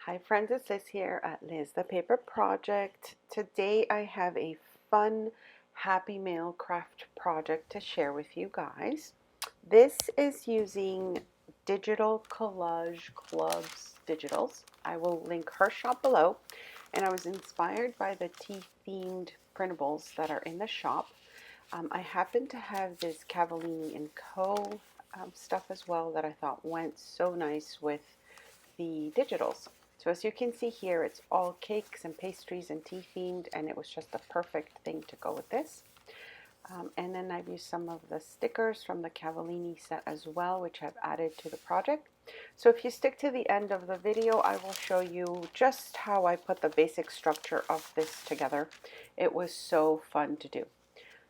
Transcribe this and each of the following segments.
Hi friends, it's Liz here at Liz the Paper Project. Today I have a fun Happy Mail craft project to share with you guys. This is using Digital Collage Club's digitals. I will link her shop below, and I was inspired by the tea-themed printables that are in the shop. I happen to have this Cavallini & Co. Stuff as well that I thought went so nice with the digitals. So as you can see here, it's all cakes and pastries and tea themed, and it was just the perfect thing to go with this. And then I've used some of the stickers from the Cavallini set as well, which I've added to the project. So if you stick to the end of the video, I will show you just how I put the basic structure of this together. It was so fun to do.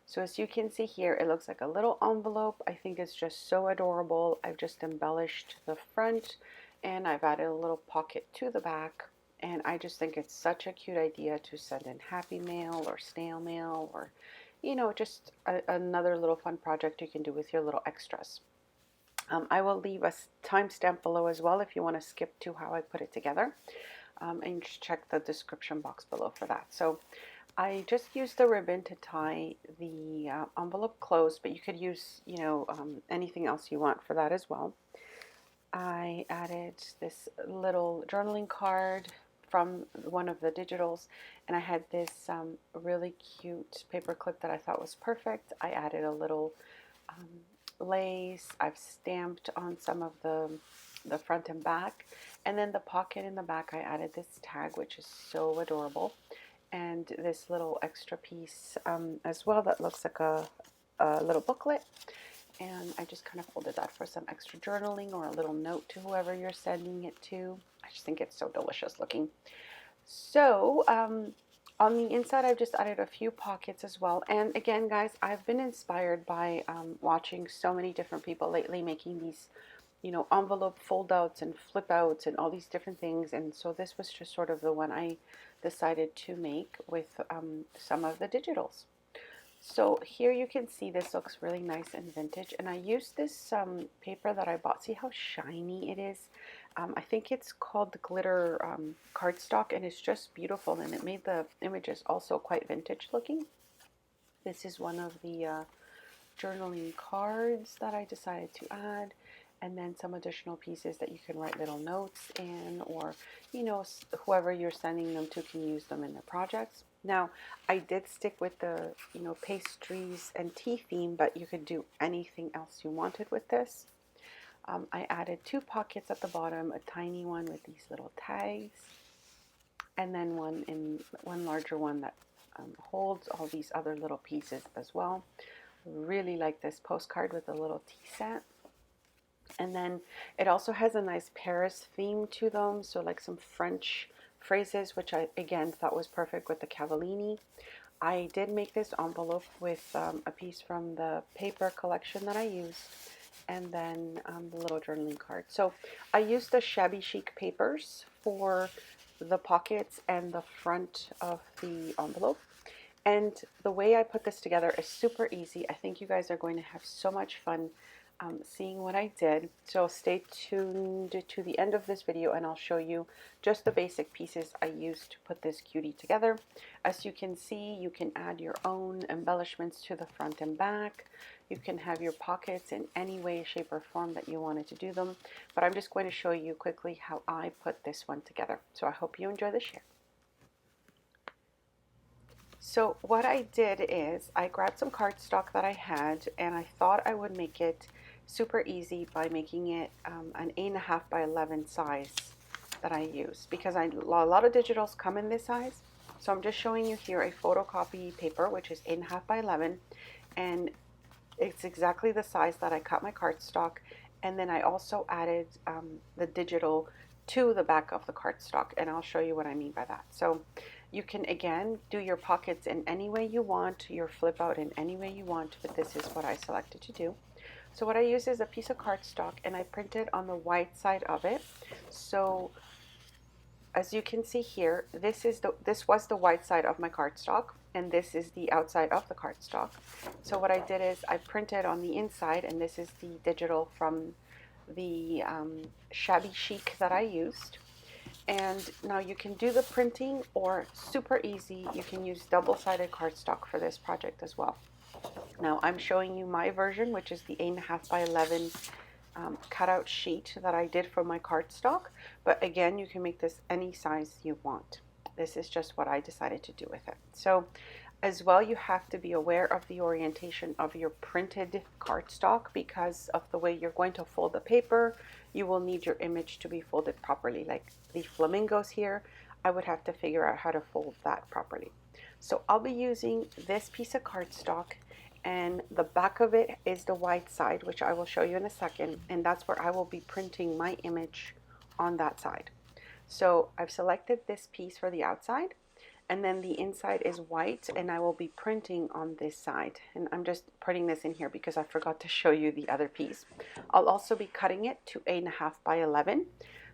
So as you can see here, it looks like a little envelope. I think it's just so adorable. I've just embellished the front and I've added a little pocket to the back. And I just think it's such a cute idea to send in Happy Mail or Snail Mail or, just another little fun project you can do with your little extras. I will leave a timestamp below as well if you want to skip to how I put it together. And just check the description box below for that. So I just used the ribbon to tie the envelope closed, but you could use, anything else you want for that as well. I added this little journaling card from one of the digitals, and I had this really cute paper clip that I thought was perfect. I added a little lace. I've stamped on some of the front and back, and then the pocket in the back I added this tag, which is so adorable, and this little extra piece as well that looks like a little booklet. And I just kind of folded that for some extra journaling or a little note to whoever you're sending it to. I just think it's so delicious looking. So on the inside, I've just added a few pockets as well. And again, guys, I've been inspired by watching so many different people lately making these, envelope fold outs and flip outs and all these different things. And so this was just sort of the one I decided to make with some of the digitals. So here you can see this looks really nice and vintage, and I used this paper that I bought. See how shiny it is? I think it's called the glitter cardstock, and it's just beautiful, and it made the images also quite vintage looking. This is one of the journaling cards that I decided to add, and then some additional pieces that you can write little notes in, or whoever you're sending them to can use them in their projects. Now I did stick with the pastries and tea theme, but you could do anything else you wanted with this. I added two pockets at the bottom, a tiny one with these little tags, and then one larger one that holds all these other little pieces as well. Really like this postcard with a little tea set. And then it also has a nice Paris theme to them, so like some French phrases, which I again thought was perfect with the Cavallini. I did make this envelope with a piece from the paper collection that I used, and then the little journaling card. So I used the shabby chic papers for the pockets and the front of the envelope. And the way I put this together is super easy. I think you guys are going to have so much fun seeing what I did. So stay tuned to the end of this video and I'll show you just the basic pieces I used to put this cutie together. As you can see, you can add your own embellishments to the front and back. You can have your pockets in any way, shape, or form that you wanted to do them. But I'm just going to show you quickly how I put this one together. So I hope you enjoy the share. So what I did is I grabbed some cardstock that I had, and I thought I would make it super easy by making it an 8.5 by 11 size that I use, because a lot of digitals come in this size. So I'm just showing you here a photocopy paper, which is 8.5 by 11, and it's exactly the size that I cut my cardstock. And then I also added the digital to the back of the cardstock, and I'll show you what I mean by that. So you can again do your pockets in any way you want, your flip out in any way you want, but this is what I selected to do. So what I use is a piece of cardstock, and I printed on the white side of it. So as you can see here, this was the white side of my cardstock, and this is the outside of the cardstock. So what I did is I printed on the inside, and this is the digital from the shabby chic that I used. And now you can do the printing, or super easy, you can use double-sided cardstock for this project as well. Now I'm showing you my version, which is the 8.5 by 11 cutout sheet that I did from my cardstock. But again, you can make this any size you want. This is just what I decided to do with it. So as well, you have to be aware of the orientation of your printed cardstock, because of the way you're going to fold the paper. You will need your image to be folded properly. Like the flamingos here, I would have to figure out how to fold that properly. So I'll be using this piece of cardstock, and the back of it is the white side, which I will show you in a second, and that's where I will be printing my image on that side. So I've selected this piece for the outside, and then the inside is white, and I will be printing on this side. And I'm just putting this in here because I forgot to show you the other piece. I'll also be cutting it to 8.5 by 11.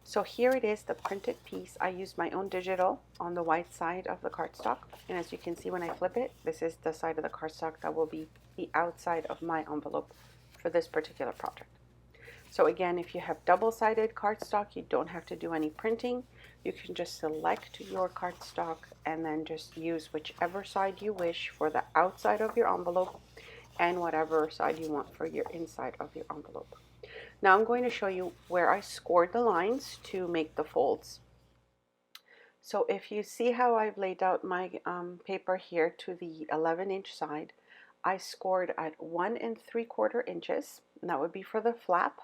So here it is, the printed piece. I used my own digital on the white side of the cardstock, and as you can see when I flip it, this is the side of the cardstock that will be the outside of my envelope for this particular project. So again, if you have double-sided cardstock, you don't have to do any printing. You can just select your cardstock and then just use whichever side you wish for the outside of your envelope, and whatever side you want for your inside of your envelope. Now I'm going to show you where I scored the lines to make the folds. So if you see how I've laid out my paper here to the 11-inch side, I scored at 1 3/4 inches, and that would be for the flap.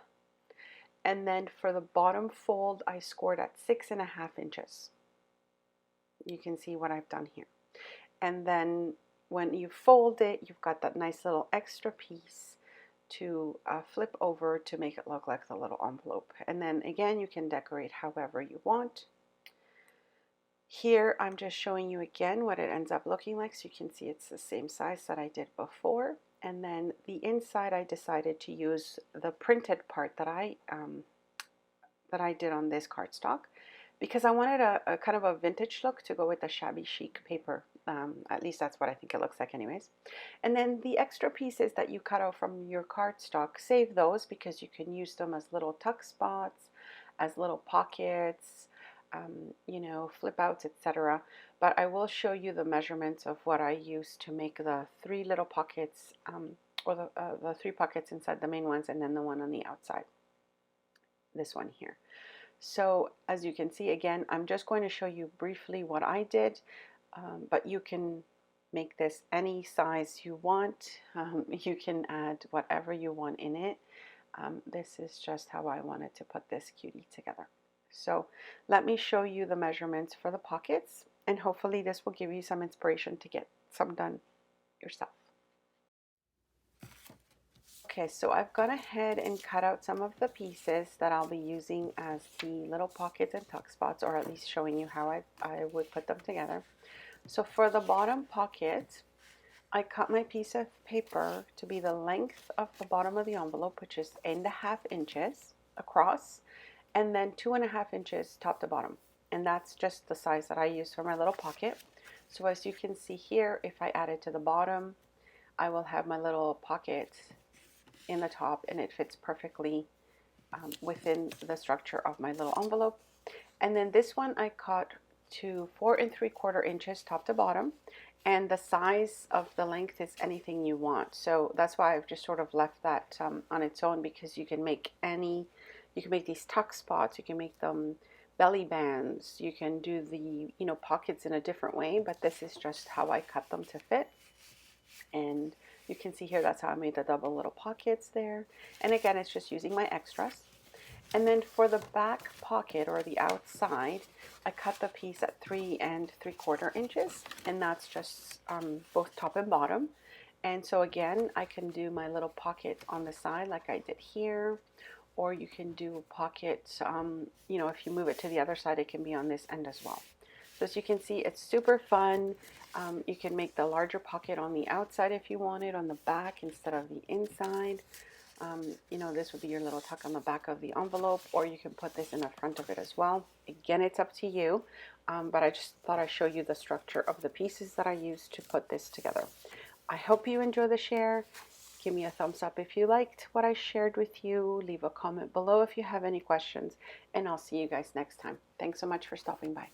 And then for the bottom fold, I scored at 6.5 inches. You can see what I've done here. And then when you fold it, you've got that nice little extra piece to flip over to make it look like the little envelope. And then again, you can decorate however you want. Here, I'm just showing you again what it ends up looking like, so you can see it's the same size that I did before. And then the inside, I decided to use the printed part that I did on this cardstock, because I wanted a kind of a vintage look to go with the shabby chic paper. At least that's what I think it looks like anyways. And then the extra pieces that you cut out from your cardstock, save those, because you can use them as little tuck spots, as little pockets, you know, flip outs, etc. But I will show you the measurements of what I used to make the 3 little pockets, or the 3 pockets inside the main ones, and then the one on the outside, this one here. So as you can see, again, I'm just going to show you briefly what I did, but you can make this any size you want. You can add whatever you want in it. This is just how I wanted to put this cutie together. So let me show you the measurements for the pockets, and hopefully this will give you some inspiration to get some done yourself. Okay, so I've gone ahead and cut out some of the pieces that I'll be using as the little pockets and tuck spots, or at least showing you how I would put them together. So for the bottom pocket, I cut my piece of paper to be the length of the bottom of the envelope, which is 8.5 inches across, and then 2.5 inches top to bottom. And that's just the size that I use for my little pocket. So as you can see here, if I add it to the bottom, I will have my little pocket in the top, and it fits perfectly within the structure of my little envelope. And then this one I cut to 4 3/4 inches top to bottom, and the size of the length is anything you want. So that's why I've just sort of left that on its own, because you can make these tuck spots, you can make them belly bands, you can do the, you know, pockets in a different way, but this is just how I cut them to fit. And you can see here, that's how I made the double little pockets there. And again, it's just using my extras. And then for the back pocket, or the outside, I cut the piece at 3 3/4 inches, and that's just both top and bottom. And so again, I can do my little pocket on the side like I did here, or you can do pockets, you know, if you move it to the other side, it can be on this end as well. So as you can see, it's super fun. You can make the larger pocket on the outside if you want it, on the back instead of the inside. You know, this would be your little tuck on the back of the envelope, or you can put this in the front of it as well. Again, it's up to you, but I just thought I'd show you the structure of the pieces that I used to put this together. I hope you enjoy the share. give me a thumbs up if you liked what I shared with you. Leave a comment below if you have any questions, and I'll see you guys next time. Thanks so much for stopping by.